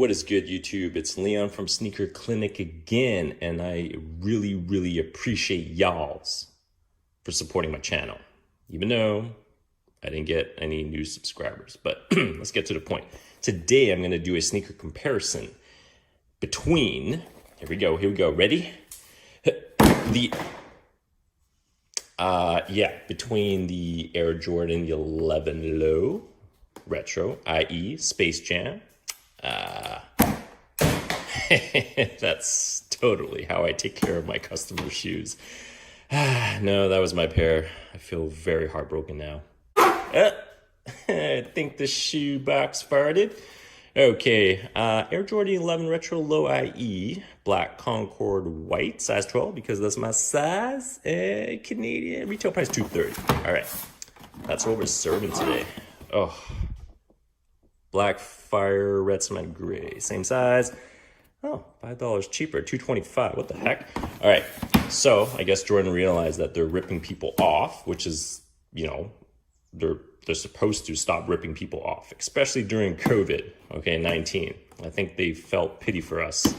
What is good, YouTube? It's Leon from Sneaker Clinic again, and I really appreciate y'all's for supporting my channel, even though I didn't get any new subscribers. But let's get to the point. Today, I'm going to do a sneaker comparison between, here we go, ready? Between the Air Jordan 11 Low Retro, i.e. Space Jam. That's totally how I take care of my customer shoes. No, that was my pair. I feel very heartbroken now. I think the shoe box farted. Okay, Air Jordan 11 Retro Low IE, black Concord white, size 12, because that's my size. Canadian, retail price $230. All right, that's what we're serving today. Oh, black fire, red cement gray, same size. Oh, $5 cheaper, $225. What the heck? All right, so I guess Jordan realized that they're ripping people off, which is, you know, they're supposed to stop ripping people off, especially during COVID, okay, 19. I think they felt pity for us,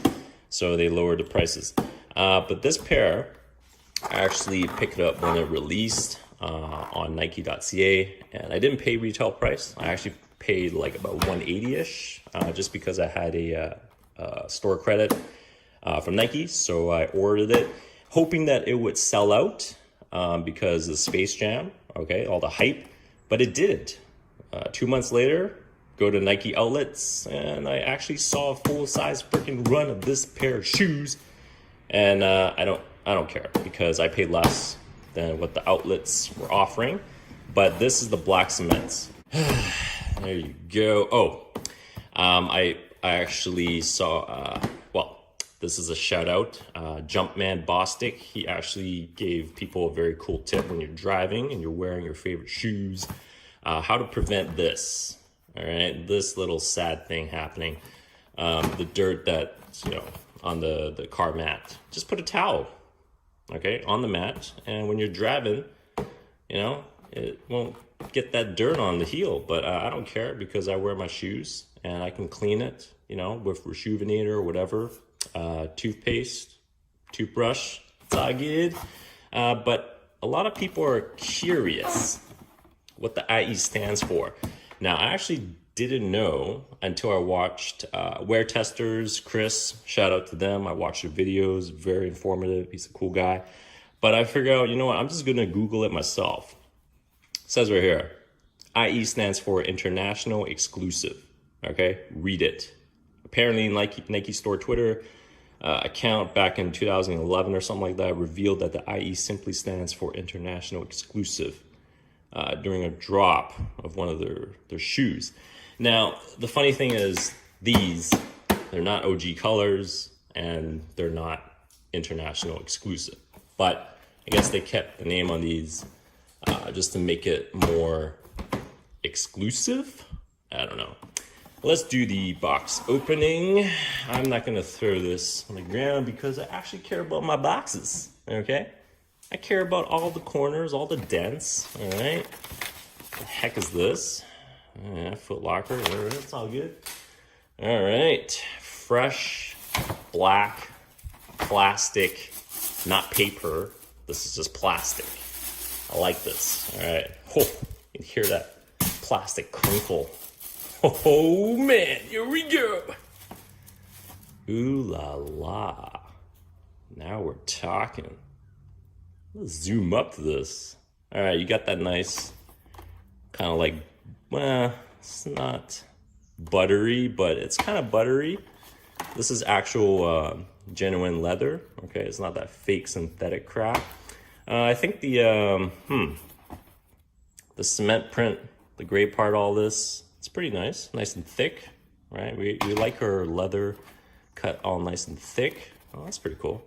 so they lowered the prices. But this pair, I actually picked it up when it released on Nike.ca, and I didn't pay retail price. I actually paid like about $180-ish, just because I had a store credit from Nike, so I ordered it, hoping that it would sell out because of Space Jam, okay, all the hype. But it didn't. 2 months later, go to Nike outlets, and I actually saw a full-size freaking run of this pair of shoes. And I don't care, because I paid less than what the outlets were offering. But this is the black cements. There you go. Oh, I actually saw. This is a shout out. Jumpman Bostic. He actually gave people a very cool tip when you're driving and you're wearing your favorite shoes. How to prevent this. All right, this little sad thing happening. The dirt that's, you know, on the car mat. Just put a towel, okay, on the mat, and when you're driving, you know, it won't get that dirt on the heel. But I don't care, because I wear my shoes and I can clean it, you know, with Rejuvenator or whatever. Toothpaste, toothbrush, it's all good. But a lot of people are curious what the IE stands for. Now, I actually didn't know until I watched Wear Testers, Chris, shout out to them. I watched their videos, very informative. He's a cool guy. But I figured out, you know what, I'm just gonna Google it myself. It says right here, IE stands for International Exclusive, okay? Read it. Apparently, Nike Store Twitter account back in 2011 or something like that revealed that the IE simply stands for International Exclusive during a drop of one of their shoes. Now, the funny thing is, they're not OG colors and they're not International Exclusive. But I guess they kept the name on these just to make it more exclusive. I don't know. Let's do the box opening. I'm not gonna throw this on the ground because I actually care about my boxes, okay? I care about all the corners, all the dents, all right? What the heck is this? Yeah, Foot Locker, it's all good. All right, fresh, black, plastic, not paper. This is just plastic. I like this, all right. Oh, you can hear that plastic crinkle. Oh man, here we go. Ooh la la. Now we're talking. Let's zoom up to this. All right, you got that nice, kind of like, well, it's not buttery, but it's kind of buttery. This is actual genuine leather, okay? It's not that fake synthetic crap. I think the cement print, the gray part, all this, it's pretty nice and thick, right? We like her leather cut all nice and thick. Oh, that's pretty cool.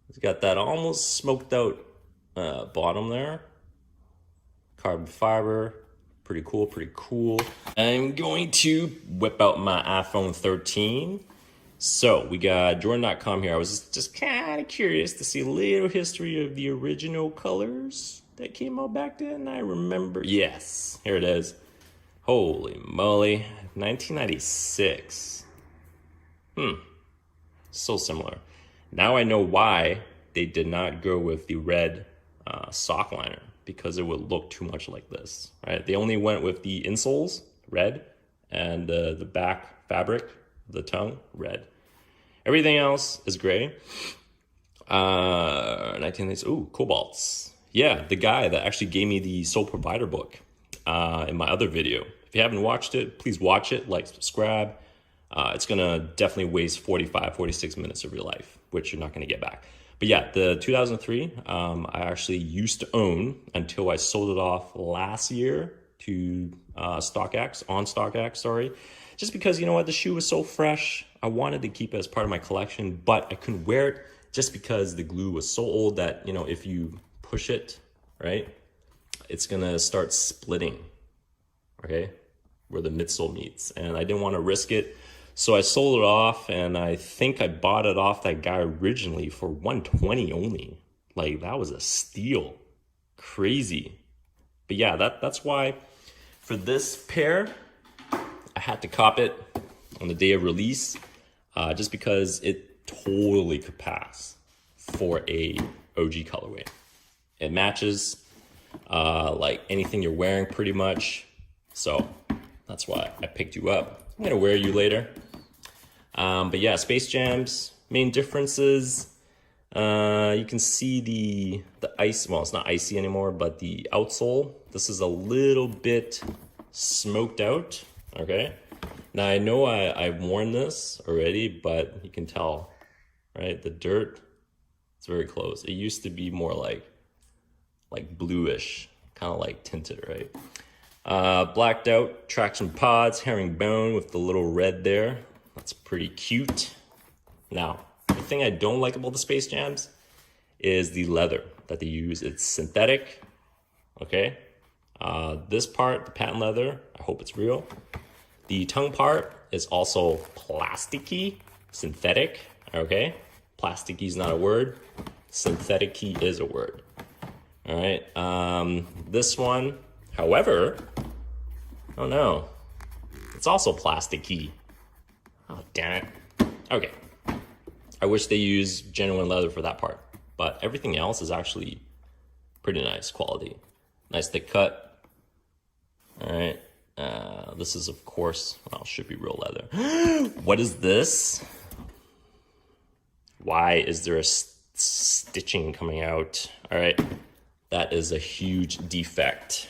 It's got that almost smoked out bottom there. Carbon fiber, pretty cool. I'm going to whip out my iPhone 13. So we got Jordan.com here. I was just kind of curious to see a little history of the original colors that came out back then. I remember, yes, here it is. Holy moly, 1996. So similar. Now I know why they did not go with the red sock liner, because it would look too much like this, right? They only went with the insoles, red, and the back fabric, the tongue, red. Everything else is gray. 1990s, ooh, cobalts. Yeah, the guy that actually gave me the sole provider book in my other video. If you haven't watched it, please watch it, like, subscribe. It's gonna definitely waste 45, 46 minutes of your life, which you're not gonna get back. But yeah, the 2003, I actually used to own until I sold it off last year to StockX, sorry. Just because, you know what, the shoe was so fresh. I wanted to keep it as part of my collection, but I couldn't wear it just because the glue was so old that, you know, if you push it, right, it's gonna start splitting, okay, where the midsole meets. And I didn't want to risk it. So I sold it off, and I think I bought it off that guy originally for $120 only. Like, that was a steal. Crazy. But yeah, that's why for this pair, I had to cop it on the day of release, just because it totally could pass for a OG colorway. It matches like anything you're wearing pretty much. So that's why I picked you up. I'm gonna wear you later. But yeah, Space Jam's main differences. You can see the ice, well, it's not icy anymore, but the outsole, this is a little bit smoked out, okay? Now I know I've worn this already, but you can tell, right? The dirt, it's very close. It used to be more like bluish, kind of like tinted, right? Blacked out traction pods, herringbone with the little red there. That's pretty cute. Now, the thing I don't like about the Space Jams is the leather that they use. It's synthetic, okay? This part, the patent leather, I hope it's real. The tongue part is also plasticky, synthetic, okay? Plasticky is not a word. Synthetic-y is a word, all right? This one, however, oh no, it's also plasticky. Oh, damn it. Okay. I wish they used genuine leather for that part, but everything else is actually pretty nice quality. Nice thick cut. All right. This is, of course, well, should be real leather. What is this? Why is there a stitching coming out? All right. That is a huge defect.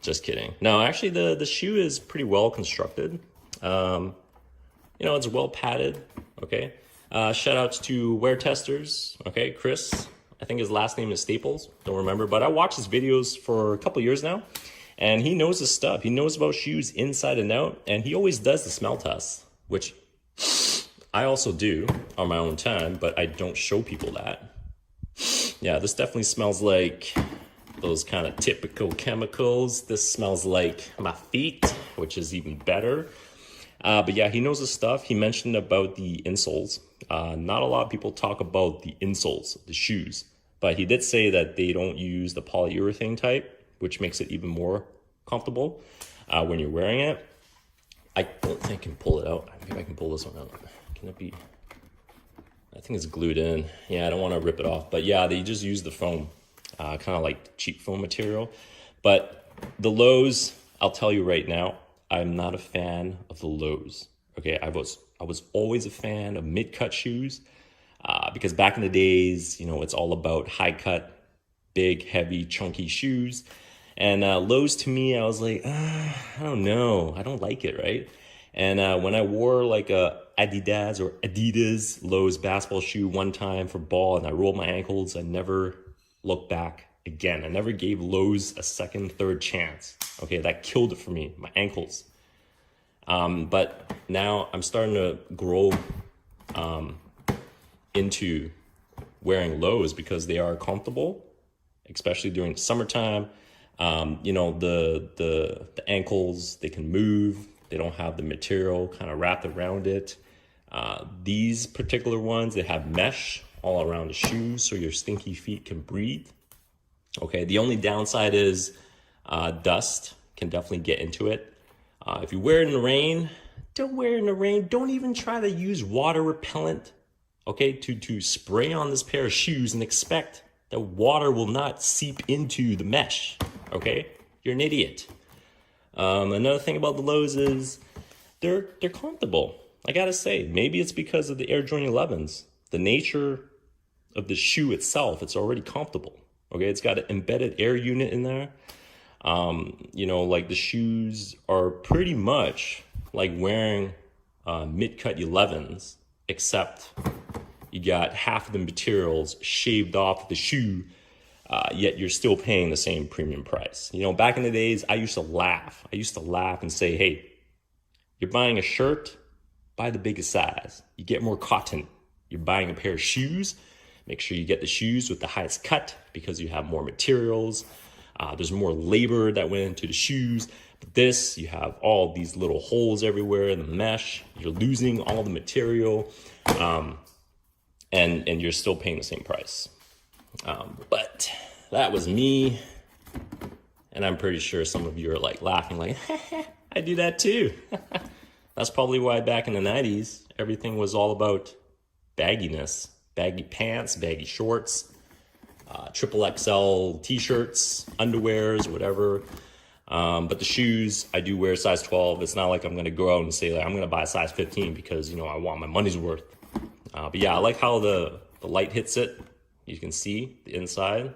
Just kidding. No, actually, the shoe is pretty well constructed. You know, it's well padded, okay? Shout outs to wear testers, okay? Chris, I think his last name is Staples, don't remember, but I watched his videos for a couple years now, and he knows his stuff. He knows about shoes inside and out, and he always does the smell test, which I also do on my own time, but I don't show people that. Yeah, this definitely smells like those kind of typical chemicals. This smells like my feet, which is even better. But yeah, he knows his stuff. He mentioned about the insoles. Not a lot of people talk about the insoles, the shoes, but he did say that they don't use the polyurethane type, which makes it even more comfortable when you're wearing it. I don't think I can pull it out. Maybe I can pull this one out. Can it be? I think it's glued in. Yeah, I don't want to rip it off. But yeah, they just use the foam, kind of like cheap foam material. But the lows, I'll tell you right now, I'm not a fan of the lows. Okay, I was always a fan of mid-cut shoes because back in the days, you know, it's all about high-cut, big, heavy, chunky shoes. And lows to me, I was like, I don't know, I don't like it, right? And when I wore like a Adidas lows basketball shoe one time for ball, and I rolled my ankles, I never looked back again. I never gave lows a second, third chance. Okay, that killed it for me, my ankles. But now I'm starting to grow into wearing lows because they are comfortable, especially during summertime. You know, the ankles, they can move. They don't have the material kind of wrapped around it. These particular ones, they have mesh all around the shoes so your stinky feet can breathe. Okay, the only downside is dust can definitely get into it. If you wear it in the rain, Don't wear it in the rain. Don't even try to use water repellent, okay, to spray on this pair of shoes and expect that water will not seep into the mesh, okay? You're an idiot. Another thing about the lows is they're comfortable. I gotta say, maybe it's because of the Air Jordan 11s. The nature of the shoe itself, it's already comfortable, okay? It's got an embedded air unit in there. You know, like the shoes are pretty much like wearing mid-cut 11s, except you got half of the materials shaved off the shoe, yet you're still paying the same premium price. You know, back in the days, I used to laugh. I used to laugh and say, hey, you're buying a shirt, buy the biggest size. You get more cotton. You're buying a pair of shoes, make sure you get the shoes with the highest cut because you have more materials. There's more labor that went into the shoes. But this, you have all these little holes everywhere in the mesh. You're losing all the material, and you're still paying the same price. But that was me, and I'm pretty sure some of you are like laughing, like, I do that too. That's probably why back in the 90s, everything was all about bagginess, baggy pants, baggy shorts. Triple XL t-shirts, underwears, whatever. But the shoes, I do wear size 12. It's not like I'm going to go out and say, like, I'm going to buy a size 15 because, you know, I want my money's worth. But yeah, I like how the light hits it. You can see the inside,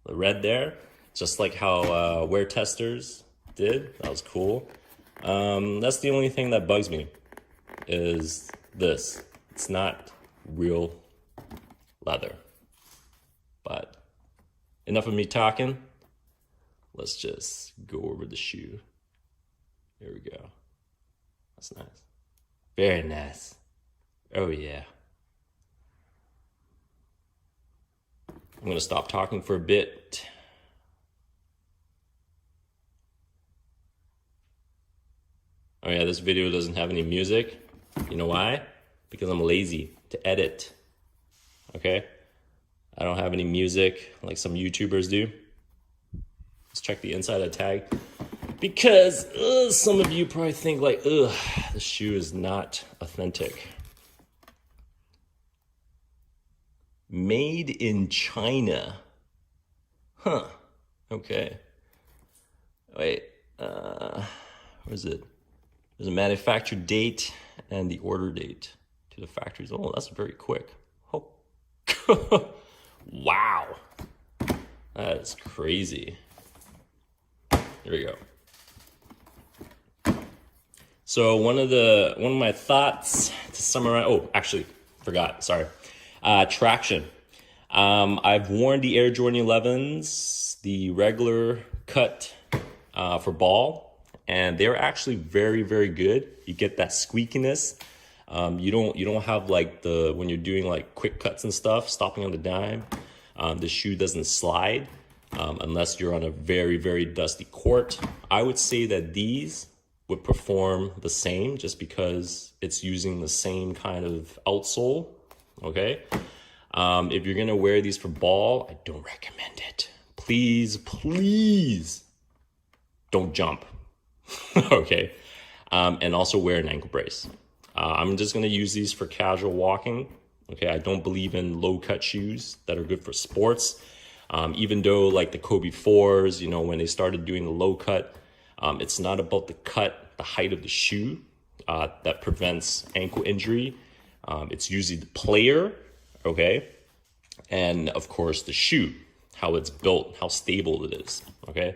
the red there, just like how wear testers did. That was cool. That's the only thing that bugs me is this. It's not real leather. But enough of me talking. Let's just go over the shoe. There we go. That's nice. Very nice. Oh yeah. I'm gonna stop talking for a bit. Oh yeah, this video doesn't have any music. You know why? Because I'm lazy to edit. Okay? I don't have any music like some YouTubers do. Let's check the inside of the tag. Because some of you probably think like, the shoe is not authentic. Made in China. Huh. Okay. Wait. Where is it? There's a manufacture date and the order date to the factories. Oh, that's very quick. Oh. Wow. That is crazy. Here we go. So one of my thoughts to summarize, oh, actually, forgot, sorry. Traction. I've worn the Air Jordan 11s, the regular cut for ball, and they're actually very, very good. You get that squeakiness. You don't have like when you're doing like quick cuts and stuff, stopping on the dime, the shoe doesn't slide unless you're on a very, very dusty court. I would say that these would perform the same just because it's using the same kind of outsole, okay? If you're gonna wear these for ball, I don't recommend it. Please, please don't jump, okay? And also wear an ankle brace. I'm just gonna use these for casual walking. Okay, I don't believe in low cut shoes that are good for sports. Even though like the Kobe 4s, you know, when they started doing the low cut, it's not about the cut, the height of the shoe that prevents ankle injury. It's usually the player, okay? And of course the shoe, how it's built, how stable it is, okay?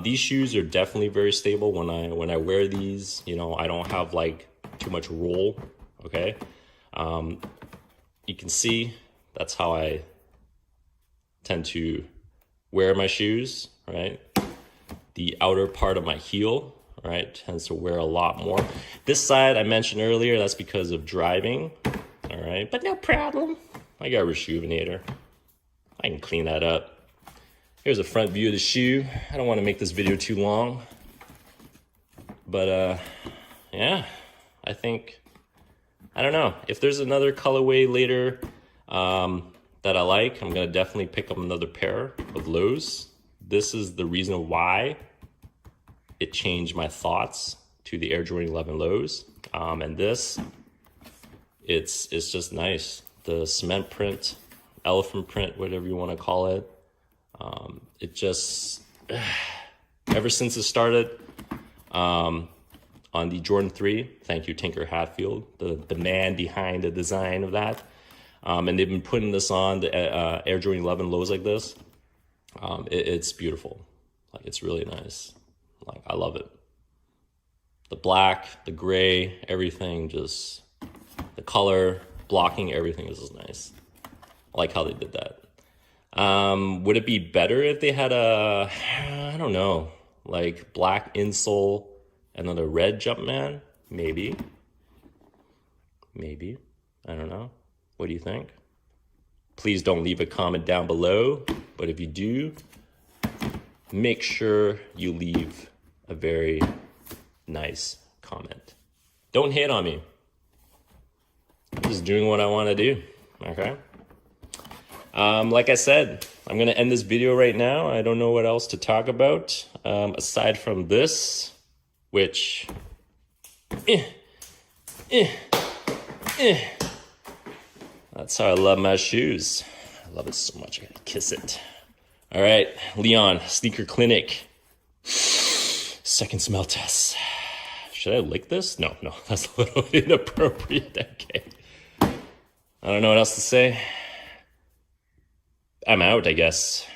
These shoes are definitely very stable. When I wear these, you know, I don't have like too much roll, okay? You can see that's how I tend to wear my shoes, right? The outer part of my heel, right, tends to wear a lot more. This side I mentioned earlier, that's because of driving, all right? But no problem. I got a Rejuvenator. I can clean that up. Here's a front view of the shoe. I don't want to make this video too long. But yeah, I think, I don't know. If there's another colorway later that I like, I'm gonna definitely pick up another pair of lows. This is the reason why it changed my thoughts to the Air Jordan 11 lows. And this, it's just nice. The cement print, elephant print, whatever you want to call it. It just, ever since it started, on the Jordan 3, thank you Tinker Hatfield, the man behind the design of that. And they've been putting this on the Air Jordan 11 lows like this. It's beautiful. Like, it's really nice. Like, I love it. The black, the gray, everything, just the color, blocking, everything is just nice. I like how they did that. Would it be better if they had a, I don't know, like black insole and then a red Jumpman? Maybe. Maybe. I don't know. What do you think? Please don't leave a comment down below. But if you do, make sure you leave a very nice comment. Don't hate on me. I'm just doing what I want to do. Okay? Like I said, I'm going to end this video right now. I don't know what else to talk about. Aside from this, which... That's how I love my shoes. I love it so much, I gotta kiss it. All right, Leon, Sneaker Clinic. Second smell test. Should I lick this? No, that's a little inappropriate. Okay. I don't know what else to say. I'm out, I guess.